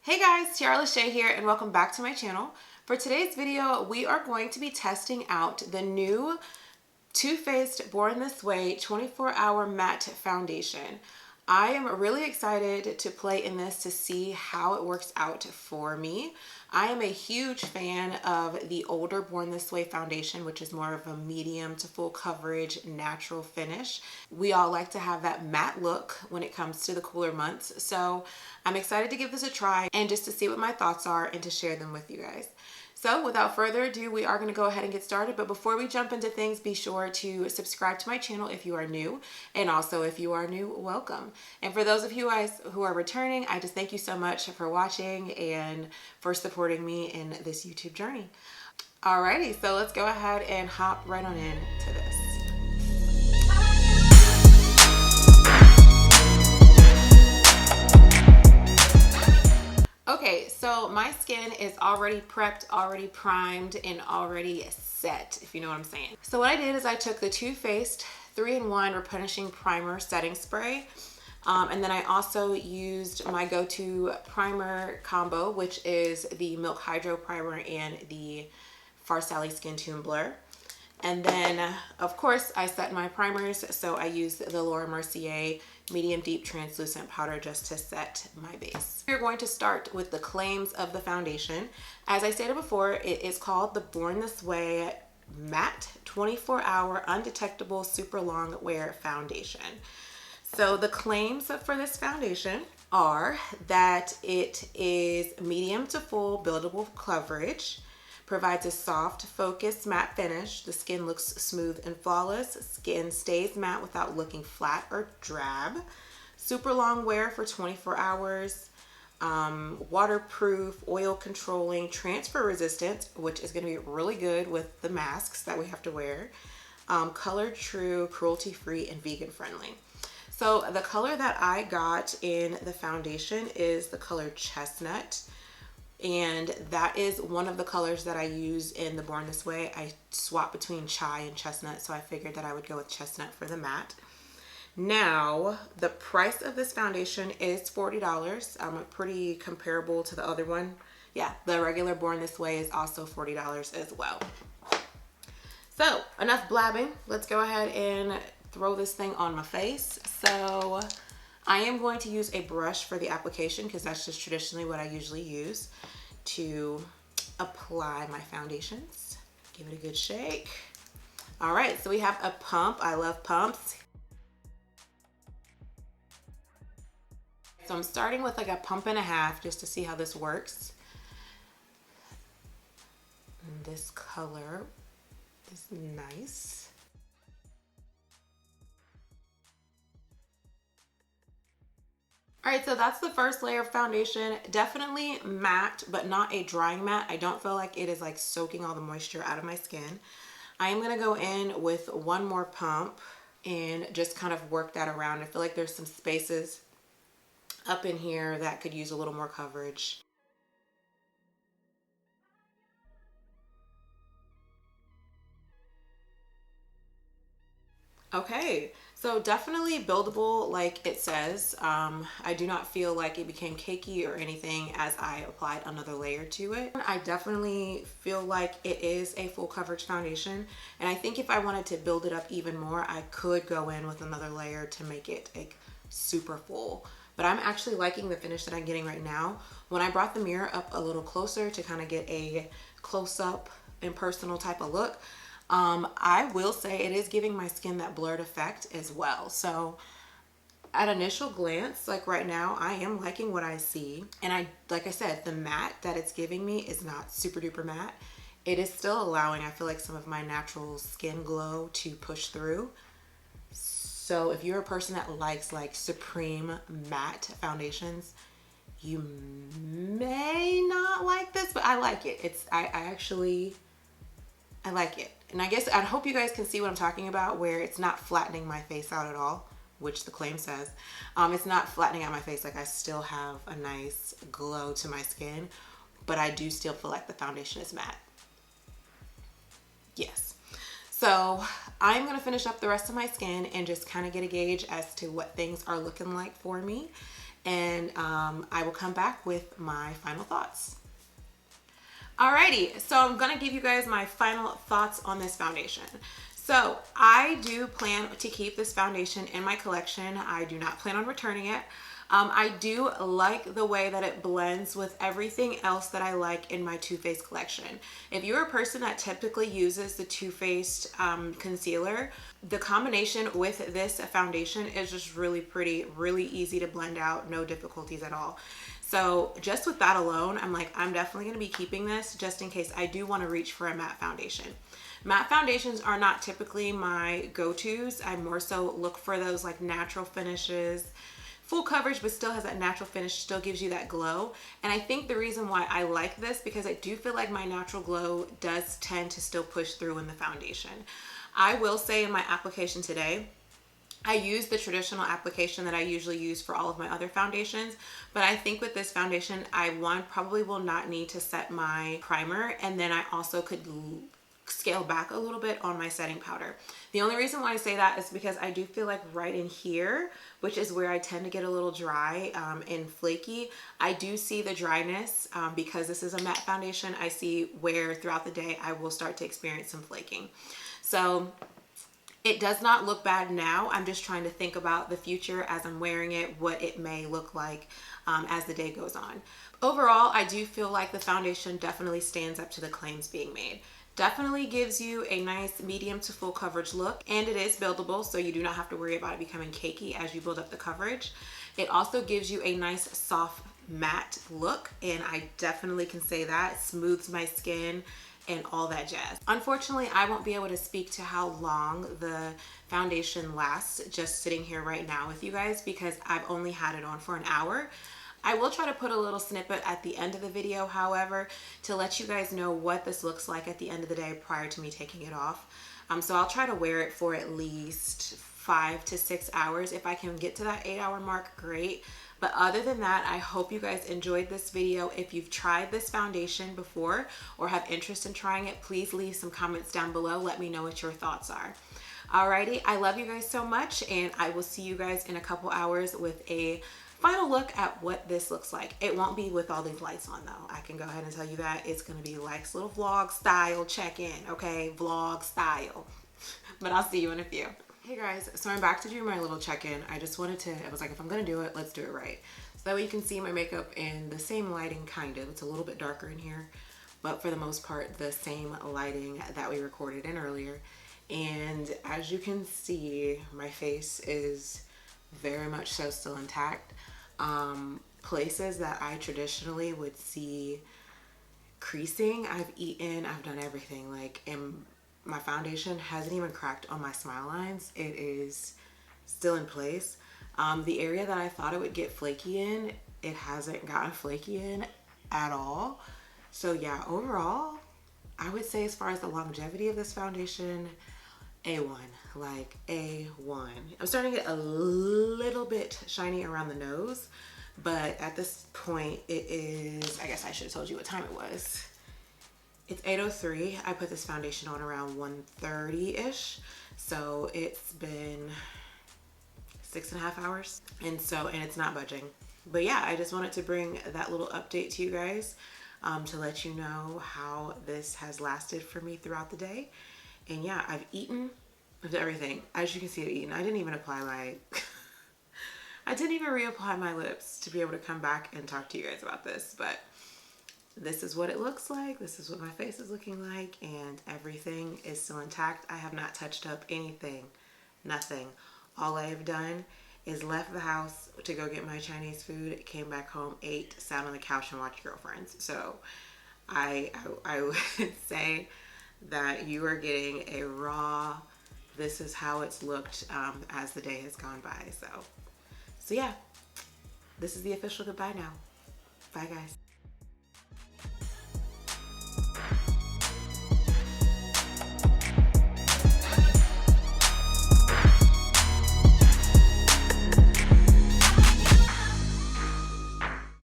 Hey guys, Tiarralashay here and welcome back to my channel. For today's video, we are going to be testing out the new Too Faced Born This Way 24-Hour Matte Foundation. I am really excited to play in this to see how it works out for me. I am a huge fan of the older Born This Way foundation, which is more of a medium to full coverage, natural finish. We all like to have that matte look when it comes to the cooler months. So I'm excited to give this a try and just to see what my thoughts are and to share them with you guys. So without further ado, we are going to go ahead and get started. But before we jump into things, be sure to subscribe to my channel if you are new. And also if you are new, welcome. And for those of you guys who are returning, I just thank you so much for watching and for supporting me in this YouTube journey. Alrighty, so let's go ahead and hop right on into this. Okay, so my skin is already prepped, already primed, and already set, if you know what I'm saying. So what I did is I took the Too Faced 3-in-1 Replenishing Primer Setting Spray, and then I also used my go-to primer combo, which is the Milk Hydro Primer and the Farsali Skin Tune Blur. And then, of course, I set my primers, so I used the Laura Mercier Medium Deep Translucent Powder just to set my base. We're going to start with the claims of the foundation. As I stated before, it is called the Born This Way Matte 24-Hour Undetectable Super Long Wear Foundation. So the claims for this foundation are that it is medium to full buildable coverage, provides a soft, focused matte finish. The skin looks smooth and flawless. Skin stays matte without looking flat or drab. Super long wear for 24 hours. Waterproof, oil controlling, transfer resistant, which is going to be really good with the masks that we have to wear. Color true, cruelty free, and vegan friendly. So the color that I got in the foundation is the color Chestnut. And that is one of the colors that I use in the Born This Way. I swap between chai and chestnut, so I figured that I would go with chestnut for the matte. Now, the price of this foundation is $40. Pretty comparable to the other one. Yeah, the regular Born This Way is also $40 as well. So, enough blabbing. Let's go ahead and throw this thing on my face. So, I am going to use a brush for the application because that's just traditionally what I usually use to apply my foundations. Give it a good shake. All right, so we have a pump. I love pumps. So I'm starting with like a pump and a half just to see how this works. And this color is nice. All right, so that's the first layer of foundation. Definitely matte, but not a drying matte. I don't feel like it is like soaking all the moisture out of my skin. I am gonna go in with one more pump and just kind of work that around. I feel like there's some spaces up in here that could use a little more coverage. Okay, so definitely buildable like it says. I do not feel like it became cakey or anything as I applied another layer to it. I definitely feel like it is a full coverage foundation, and I think if I wanted to build it up even more, I could go in with another layer to make it like super full. But I'm actually liking the finish that I'm getting right now. When I brought the mirror up a little closer to kind of get a close-up and personal type of look, I will say it is giving my skin that blurred effect as well. So at initial glance, like right now, I am liking what I see. And like I said, the matte that it's giving me is not super duper matte. It is still allowing, I feel like, some of my natural skin glow to push through. So if you're a person that likes like supreme matte foundations, you may not like this, but I like it. I like it. And I guess I hope you guys can see what I'm talking about, where it's not flattening my face out at all, which the claim says. It's not flattening out my face. Like I still have a nice glow to my skin, but I do still feel like the foundation is matte. Yes. So I'm going to finish up the rest of my skin and just kind of get a gauge as to what things are looking like for me. and I will come back with my final thoughts. Alrighty, so I'm gonna give you guys my final thoughts on this foundation. So I do plan to keep this foundation in my collection. I do not plan on returning it. I do like the way that it blends with everything else that I like in my Too Faced collection. If you're a person that typically uses the Too Faced concealer, the combination with this foundation is just really pretty, really easy to blend out, no difficulties at all. So just with that alone, I'm like, I'm definitely going to be keeping this just in case I do want to reach for a matte foundation. Matte foundations are not typically my go-tos. I more so look for those like natural finishes, full coverage, but still has that natural finish, still gives you that glow. And I think the reason why I like this, because I do feel like my natural glow does tend to still push through in the foundation. I will say in my application today, I use the traditional application that I usually use for all of my other foundations, but I think with this foundation, I probably will not need to set my primer, and then I also could scale back a little bit on my setting powder. The only reason why I say that is because I do feel like right in here, which is where I tend to get a little dry and flaky, I do see the dryness because this is a matte foundation. I see where throughout the day I will start to experience some flaking. So it does not look bad now. I'm just trying to think about the future as I'm wearing it, what it may look like as the day goes on. Overall, I do feel like the foundation definitely stands up to the claims being made. Definitely gives you a nice medium to full coverage look, and it is buildable, so you do not have to worry about it becoming cakey as you build up the coverage. It also gives you a nice soft matte look, and I definitely can say that. It smooths my skin and all that jazz. Unfortunately, I won't be able to speak to how long the foundation lasts just sitting here right now with you guys because I've only had it on for an hour. I will try to put a little snippet at the end of the video, however, to let you guys know what this looks like at the end of the day prior to me taking it off. So I'll try to wear it for at least 5 to 6 hours. If I can get to that 8-hour mark, great. But other than that, I hope you guys enjoyed this video. If you've tried this foundation before or have interest in trying it, please leave some comments down below. Let me know what your thoughts are. Alrighty, I love you guys so much, and I will see you guys in a couple hours with a final look at what this looks like. It won't be with all these lights on though. I can go ahead and tell you that. It's going to be like little vlog style check-in, okay? Vlog style. But I'll see you in a few. Hey guys, so I'm back to do my little check-in. I was like, if I'm going to do it, let's do it right. So that way you can see my makeup in the same lighting, kind of. It's a little bit darker in here, but for the most part, the same lighting that we recorded in earlier. And as you can see, my face is very much so still intact. Places that I traditionally would see creasing, I've done everything. Like, and my foundation hasn't even cracked on my smile lines. It is still in place. The area that I thought it would get flaky in, it hasn't gotten flaky in at all. So yeah, overall, I would say as far as the longevity of this foundation, A1, like A1. I'm starting to get a little bit shiny around the nose, but at this point it is, I guess I should have told you what time it was. It's 8:03. I put this foundation on around 1:30-ish. So it's been 6.5 hours. And it's not budging. But yeah, I just wanted to bring that little update to you guys to let you know how this has lasted for me throughout the day. And yeah, I've eaten everything. As you can see, I've eaten. I didn't even apply I didn't even reapply my lips to be able to come back and talk to you guys about this. But this is what it looks like. This is what my face is looking like. And everything is still intact. I have not touched up anything. Nothing. All I have done is left the house to go get my Chinese food, came back home, ate, sat on the couch and watched Girlfriends. So I would say that you are getting a raw, this is how it's looked as the day has gone by. So yeah, this is the official goodbye now. Bye guys.